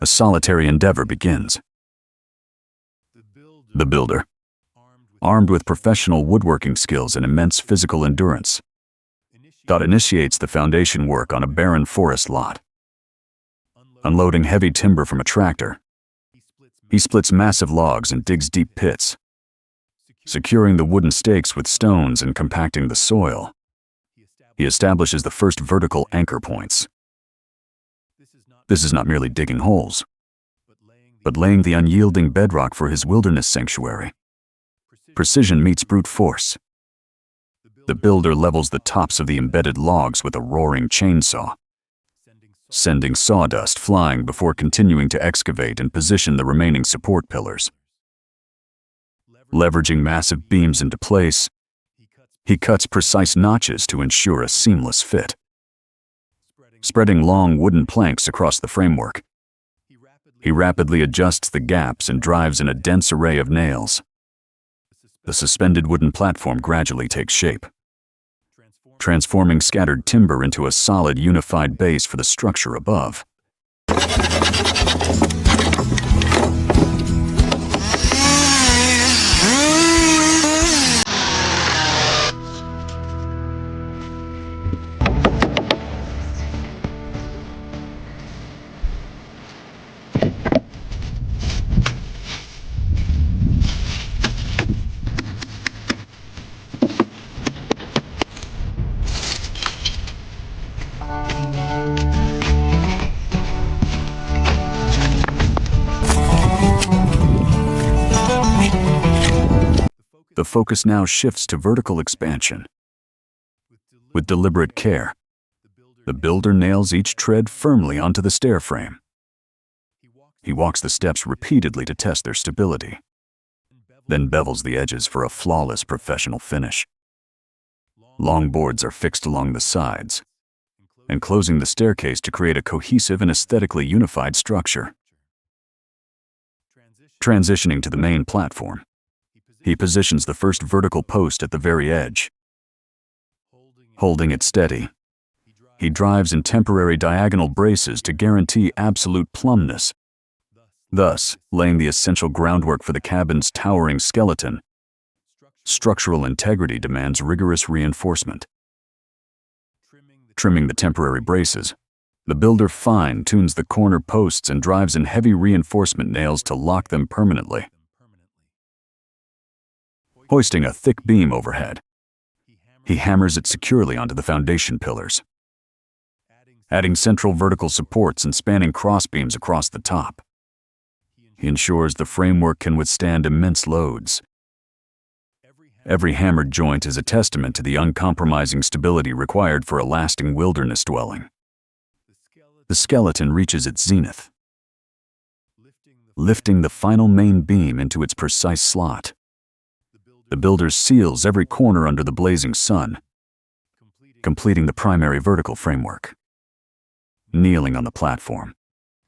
A solitary endeavor begins. The builder, armed with professional woodworking skills and immense physical endurance, initiates the foundation work on a barren forest lot. Unloading heavy timber from a tractor, he splits massive logs and digs deep pits, securing the wooden stakes with stones and compacting the soil. He establishes the first vertical anchor points. This is not merely digging holes, but laying the unyielding bedrock for his wilderness sanctuary. Precision meets brute force. The builder levels the tops of the embedded logs with a roaring chainsaw, sending sawdust flying before continuing to excavate and position the remaining support pillars. Leveraging massive beams into place, he cuts precise notches to ensure a seamless fit. Spreading long wooden planks across the framework, he rapidly adjusts the gaps and drives in a dense array of nails. The suspended wooden platform gradually takes shape, transforming scattered timber into a solid, unified base for the structure above. The focus now shifts to vertical expansion. With deliberate care, the builder nails each tread firmly onto the stair frame. He walks the steps repeatedly to test their stability, then bevels the edges for a flawless professional finish. Long boards are fixed along the sides, enclosing the staircase to create a cohesive and aesthetically unified structure. Transitioning to the main platform, he positions the first vertical post at the very edge. Holding it steady, he drives in temporary diagonal braces to guarantee absolute plumbness, thus laying the essential groundwork for the cabin's towering skeleton. Structural integrity demands rigorous reinforcement. Trimming the temporary braces, the builder fine-tunes the corner posts and drives in heavy reinforcement nails to lock them permanently. Hoisting a thick beam overhead, he hammers it securely onto the foundation pillars, adding central vertical supports and spanning crossbeams across the top. He ensures the framework can withstand immense loads. Every hammered joint is a testament to the uncompromising stability required for a lasting wilderness dwelling. The skeleton reaches its zenith, lifting the final main beam into its precise slot. The builder seals every corner under the blazing sun, completing the primary vertical framework. Kneeling on the platform,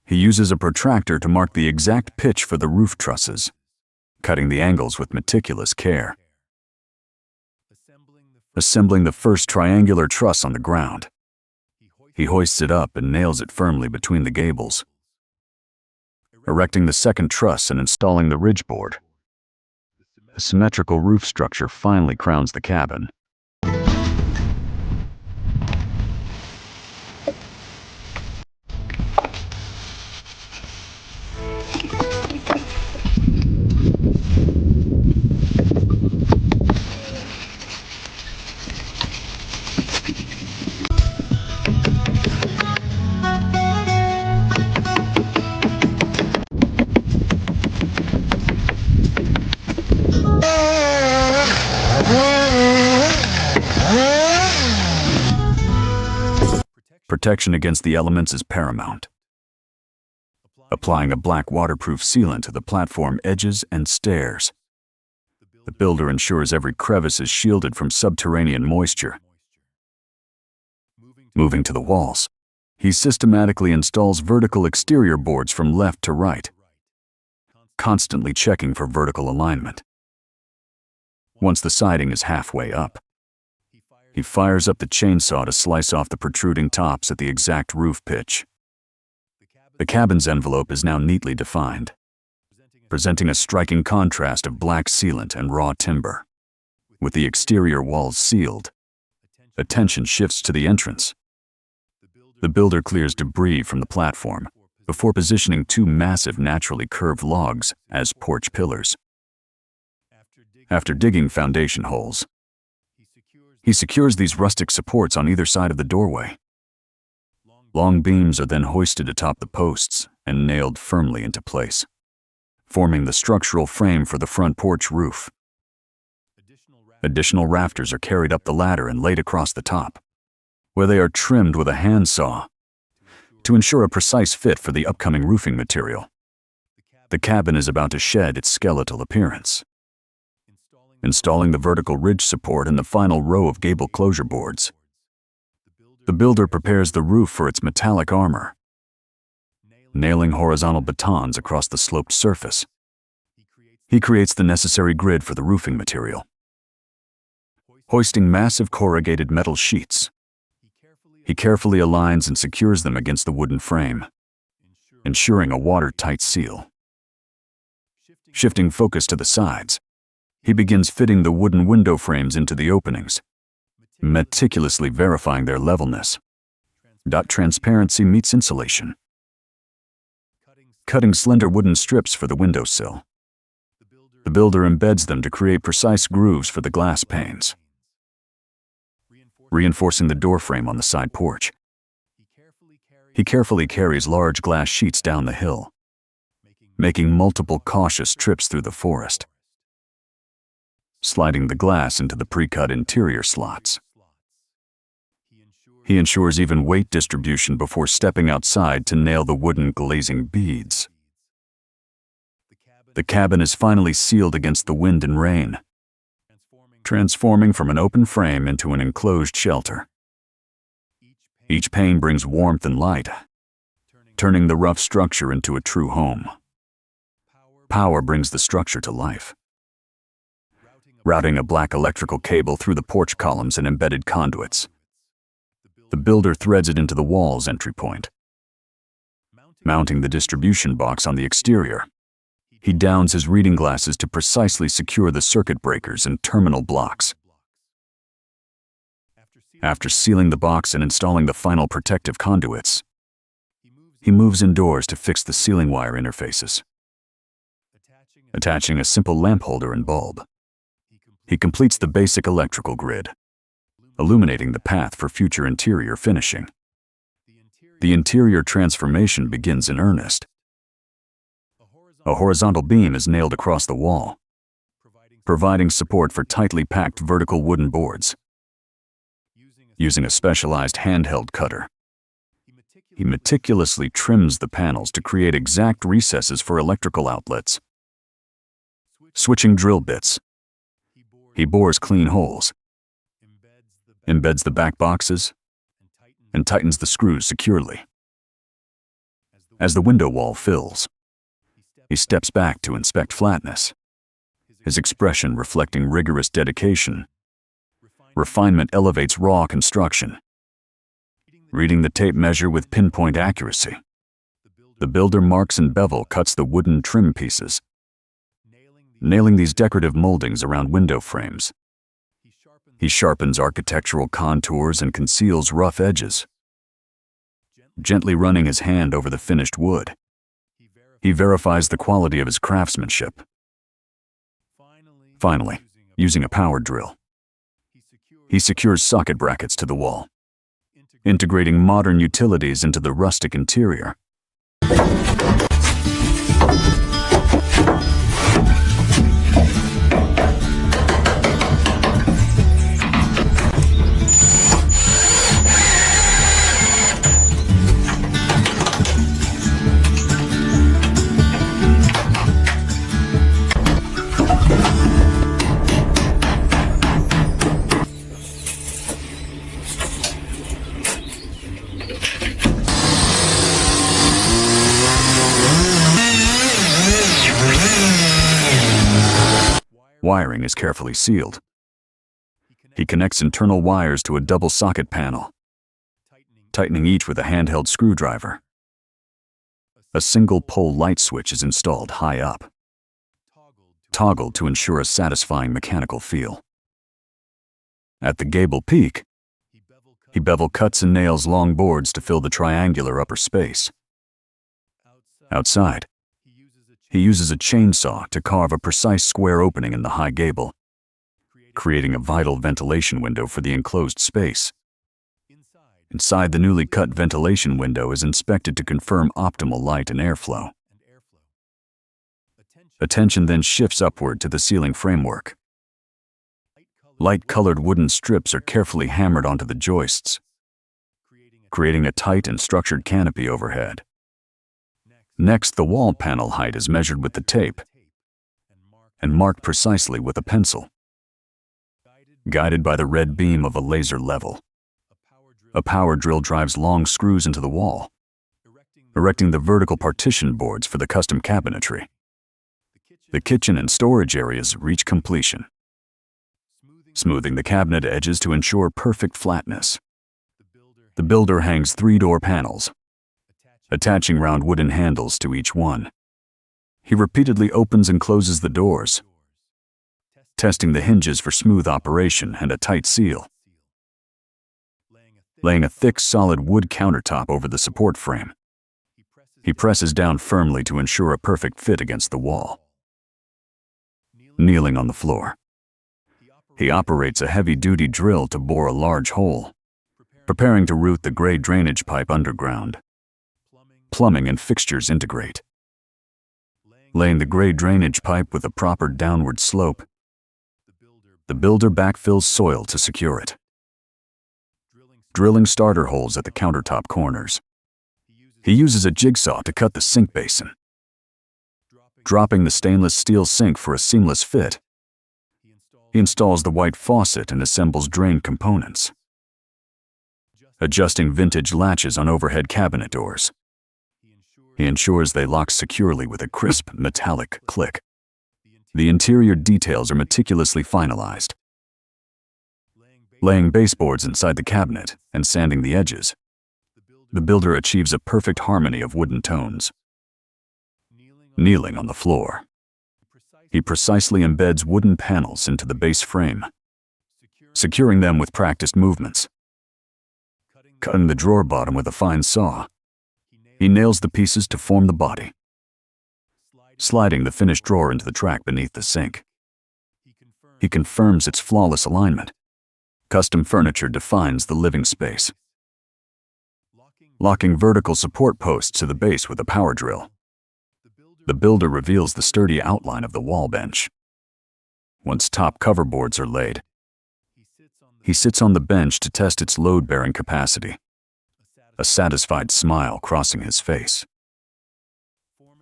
he uses a protractor to mark the exact pitch for the roof trusses, cutting the angles with meticulous care. Assembling the first triangular truss on the ground, he hoists it up and nails it firmly between the gables. Erecting the second truss and installing the ridge board, a symmetrical roof structure finally crowns the cabin. Protection against the elements is paramount. Applying a black waterproof sealant to the platform edges and stairs, the builder ensures every crevice is shielded from subterranean moisture. Moving to the walls, he systematically installs vertical exterior boards from left to right, constantly checking for vertical alignment. Once the siding is halfway up, he fires up the chainsaw to slice off the protruding tops at the exact roof pitch. The cabin's envelope is now neatly defined, presenting a striking contrast of black sealant and raw timber. With the exterior walls sealed, attention shifts to the entrance. The builder clears debris from the platform before positioning two massive naturally curved logs as porch pillars. After digging foundation holes, he secures these rustic supports on either side of the doorway. Long beams are then hoisted atop the posts and nailed firmly into place, forming the structural frame for the front porch roof. Additional rafters are carried up the ladder and laid across the top, where they are trimmed with a handsaw to ensure a precise fit for the upcoming roofing material. The cabin is about to shed its skeletal appearance, installing the vertical ridge support and the final row of gable closure boards. The builder prepares the roof for its metallic armor, nailing horizontal batons across the sloped surface. He creates the necessary grid for the roofing material. Hoisting massive corrugated metal sheets, he carefully aligns and secures them against the wooden frame, ensuring a watertight seal. Shifting focus to the sides, he begins fitting the wooden window frames into the openings, meticulously verifying their levelness. Transparency meets insulation. Cutting slender wooden strips for the windowsill, the builder embeds them to create precise grooves for the glass panes. Reinforcing the doorframe on the side porch, he carefully carries large glass sheets down the hill, making multiple cautious trips through the forest, sliding the glass into the pre-cut interior slots. He ensures even weight distribution before stepping outside to nail the wooden glazing beads. The cabin is finally sealed against the wind and rain, transforming from an open frame into an enclosed shelter. Each pane brings warmth and light, turning the rough structure into a true home. Power brings the structure to life. Routing a black electrical cable through the porch columns and embedded conduits, the builder threads it into the wall's entry point. Mounting the distribution box on the exterior, he downs his reading glasses to precisely secure the circuit breakers and terminal blocks. After sealing the box and installing the final protective conduits, he moves indoors to fix the ceiling wire interfaces. Attaching a simple lamp holder and bulb, he completes the basic electrical grid, illuminating the path for future interior finishing. The interior transformation begins in earnest. A horizontal beam is nailed across the wall, providing support for tightly packed vertical wooden boards. Using a specialized handheld cutter, he meticulously trims the panels to create exact recesses for electrical outlets. Switching drill bits, he bores clean holes, embeds the back boxes, and tightens the screws securely. As the window wall fills, he steps back to inspect flatness, his expression reflecting rigorous dedication. Refinement elevates raw construction. Reading the tape measure with pinpoint accuracy, the builder marks and bevel cuts the wooden trim pieces, nailing these decorative moldings around window frames. He sharpens architectural contours and conceals rough edges. Gently running his hand over the finished wood, he verifies the quality of his craftsmanship. Finally, using a power drill, he secures socket brackets to the wall, integrating modern utilities into the rustic interior. Wiring is carefully sealed. He connects internal wires to a double socket panel, tightening each with a handheld screwdriver. A single pole light switch is installed high up, toggled to ensure a satisfying mechanical feel. At the gable peak, he bevel cuts and nails long boards to fill the triangular upper space. Outside, he uses a chainsaw to carve a precise square opening in the high gable, creating a vital ventilation window for the enclosed space. Inside, the newly cut ventilation window is inspected to confirm optimal light and airflow. Attention then shifts upward to the ceiling framework. Light-colored wooden strips are carefully hammered onto the joists, creating a tight and structured canopy overhead. Next, the wall panel height is measured with the tape and marked precisely with a pencil. Guided by the red beam of a laser level, a power drill drives long screws into the wall, erecting the vertical partition boards for the custom cabinetry. The kitchen and storage areas reach completion, smoothing the cabinet edges to ensure perfect flatness. The builder hangs 3 door panels, attaching round wooden handles to each one. He repeatedly opens and closes the doors, testing the hinges for smooth operation and a tight seal. Laying a thick, solid wood countertop over the support frame, he presses down firmly to ensure a perfect fit against the wall. Kneeling on the floor, he operates a heavy-duty drill to bore a large hole, preparing to route the gray drainage pipe underground. Plumbing and fixtures integrate. Laying the gray drainage pipe with a proper downward slope, the builder backfills soil to secure it. Drilling starter holes at the countertop corners, he uses a jigsaw to cut the sink basin. Dropping the stainless steel sink for a seamless fit, he installs the white faucet and assembles drain components. Adjusting vintage latches on overhead cabinet doors, he ensures they lock securely with a crisp, metallic click. The interior details are meticulously finalized. Laying baseboards inside the cabinet and sanding the edges, the builder achieves a perfect harmony of wooden tones. Kneeling on the floor, he precisely embeds wooden panels into the base frame, securing them with practiced movements. Cutting the drawer bottom with a fine saw, he nails the pieces to form the body, sliding the finished drawer into the track beneath the sink. He confirms its flawless alignment. Custom furniture defines the living space. Locking vertical support posts to the base with a power drill, the builder reveals the sturdy outline of the wall bench. Once top cover boards are laid, he sits on the bench to test its load-bearing capacity, a satisfied smile crossing his face.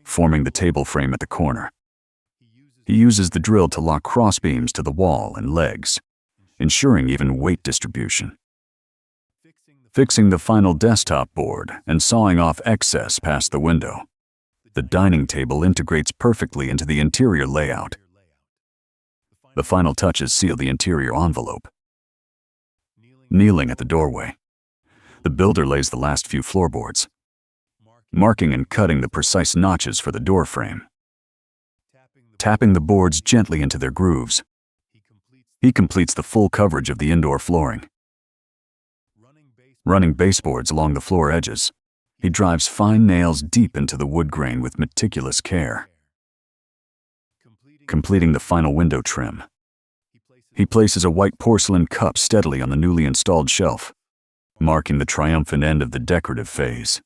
Forming the table frame at the corner, he uses the drill to lock crossbeams to the wall and legs, ensuring even weight distribution. Fixing the final desktop board and sawing off excess past the window, the dining table integrates perfectly into the interior layout. The final touches seal the interior envelope. Kneeling at the doorway, the builder lays the last few floorboards, marking and cutting the precise notches for the door frame. Tapping the boards gently into their grooves, he completes the full coverage of the indoor flooring. Running baseboards along the floor edges, he drives fine nails deep into the wood grain with meticulous care. Completing the final window trim, he places a white porcelain cup steadily on the newly installed shelf, marking the triumphant end of the decorative phase.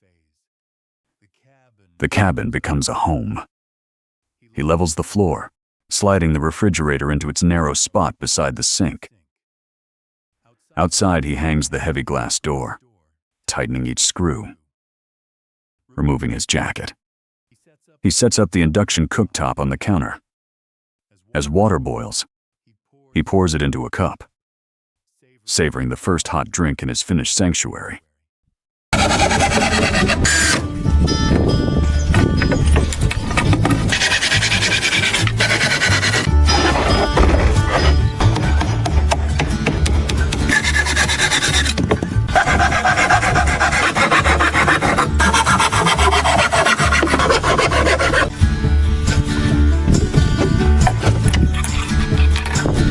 The cabin becomes a home. He levels the floor, sliding the refrigerator into its narrow spot beside the sink. Outside, he hangs the heavy glass door, tightening each screw. Removing his jacket, he sets up the induction cooktop on the counter. As water boils, he pours it into a cup, savoring the first hot drink in his finished sanctuary.